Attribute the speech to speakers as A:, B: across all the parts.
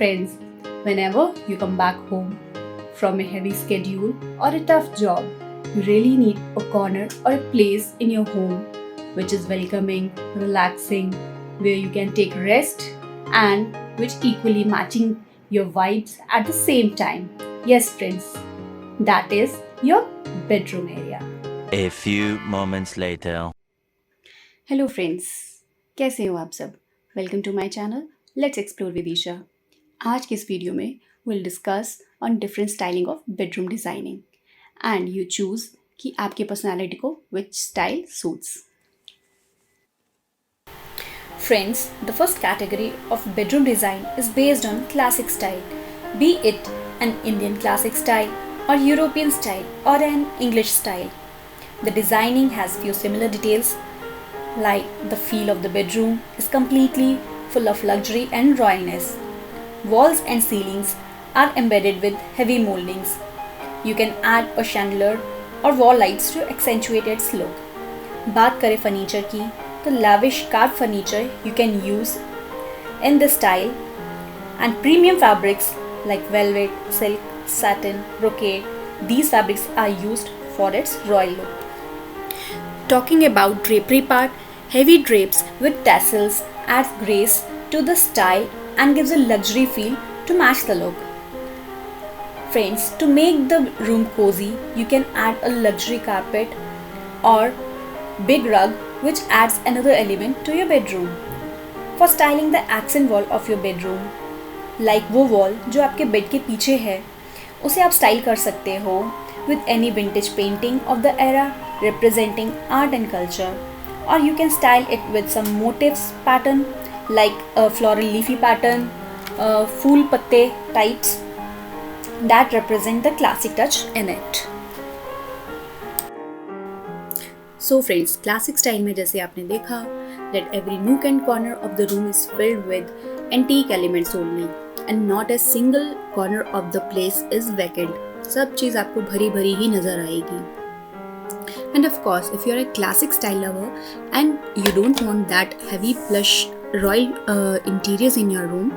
A: Friends, whenever you come back home from a heavy schedule or a tough job, you really need a corner or a place in your home which is welcoming, relaxing, where you can take rest and which equally matching your vibes at the same time. Yes, friends, that is your bedroom area.
B: A few moments later.
A: Hello friends, कैसे हो आप सब? Welcome to my channel let's explore with Isha. आज के इस वीडियो में will discuss on different styling of bedroom designing and you choose कि आपके पर्सनालिटी को which style suits. Friends, the first category of bedroom design is based on classic style, be it an Indian classic style or European style or an English style. The designing has few similar details like the feel of the bedroom is completely full of luxury and royalness. Walls and ceilings are embedded with heavy moldings. You can add a chandelier or wall lights to accentuate its look. बात करें furniture की तो lavish carved furniture you can use in this style and premium fabrics like velvet, silk, satin, brocade. These fabrics are used for its royal look. Talking about drapery part, heavy drapes with tassels adds grace to the style and gives a luxury feel to match the look. Friends, to make the room cozy, you can add a luxury carpet or big rug which adds another element to your bedroom. For styling the accent wall of your bedroom, like वो wall जो आपके bed के पीछे है, उसे आप style कर सकते हो with any vintage painting of the era representing art and culture, or you can style it with some motifs pattern like a floral leafy pattern, फूल पत्ते types that represent the classic touch in it. So friends, classic style में जैसे आपने देखा that every nook and corner of the room is filled with antique elements only and not a single corner of the place is vacant. सब चीज़ आपको भरी भरी ही नज़र आएगी. And of course, if you're a classic style lover and you don't want that heavy plush royal interiors in your room,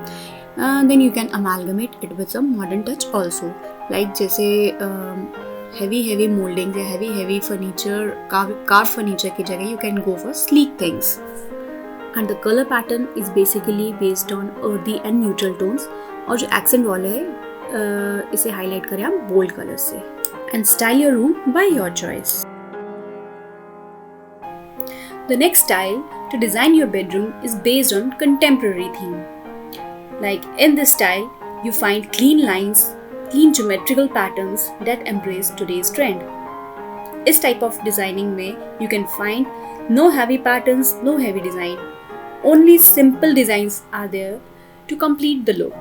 A: then you can amalgamate it with some modern touch also. Like जैसे heavy moldings या heavy furniture, carved furniture की जगह you can go for sleek things. And the color pattern is basically based on earthy and neutral tones. और जो accent wall है इसे highlight करें आप bold colors से. And style your room by your choice. The next style to design your bedroom is based on contemporary theme. Like in this style, you find clean lines, clean geometrical patterns that embrace today's trend. इस type of designing में you can find no heavy patterns, no heavy design. Only simple designs are there to complete the look.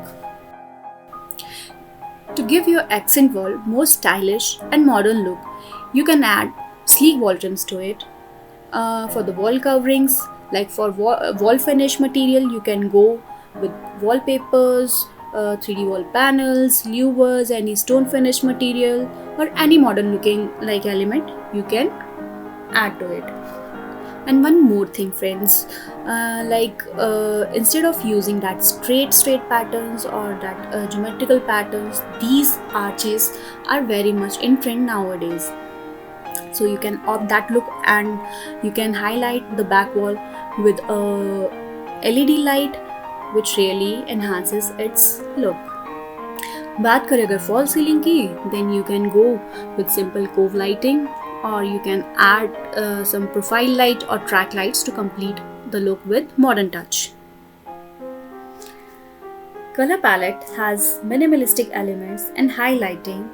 A: To give your accent wall more stylish and modern look, you can add sleek wall trims to it. For the wall coverings, like for wall finish material, you can go with wallpapers, 3D wall panels, louvers, any stone finish material or any modern looking like element you can add to it. And one more thing friends, instead of using that straight patterns or that geometrical patterns, these arches are very much in trend nowadays. So you can opt that look and you can highlight the back wall with a LED light which really enhances its look. बात करें अगर fall ceiling की, then you can go with simple cove lighting or you can add some profile light or track lights to complete the look with modern touch. Color palette has minimalistic elements and highlighting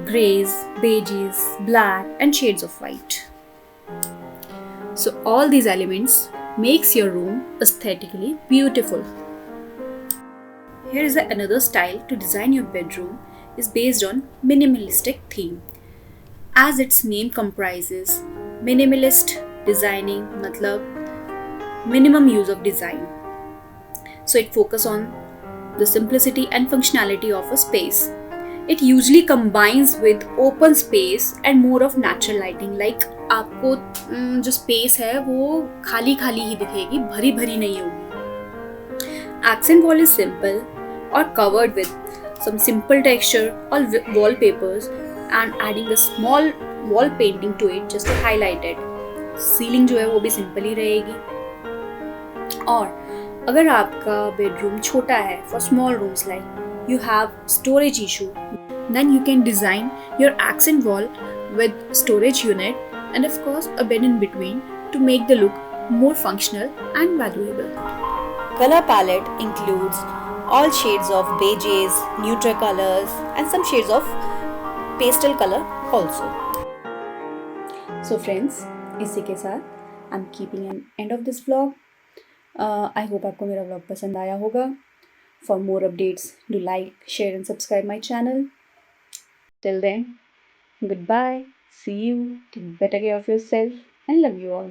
A: grays, beiges, black and shades of white. So all these elements makes your room aesthetically beautiful. Here is another style to design your bedroom is based on minimalistic theme. As its name comprises, minimalist designing मतलब minimum use of design. So it focus on the simplicity and functionality of a space. It usually combines with open space and more of natural lighting. Like आपको जो space है वो खाली खाली ही दिखेगी, भरी भरी नहीं होगी. Accent wall is simple or covered with some simple texture or wallpapers and adding a small wall painting to it just to highlight it. Ceiling जो है वो भी सिंपल ही रहेगी. और अगर आपका बेडरूम छोटा है for small rooms like you have storage issue then you can design your accent wall with storage unit and of course a bed in between to make the look more functional and valuable. Color palette includes all shades of beiges, neutral colors and some shades of pastel color also. So friends, इसी के साथ I am keeping an end of this vlog. I hope आपको मेरा vlog पसंद आया होगा. For more updates do like share and subscribe my channel. Till then, goodbye, see you, take better care of yourself and love you all.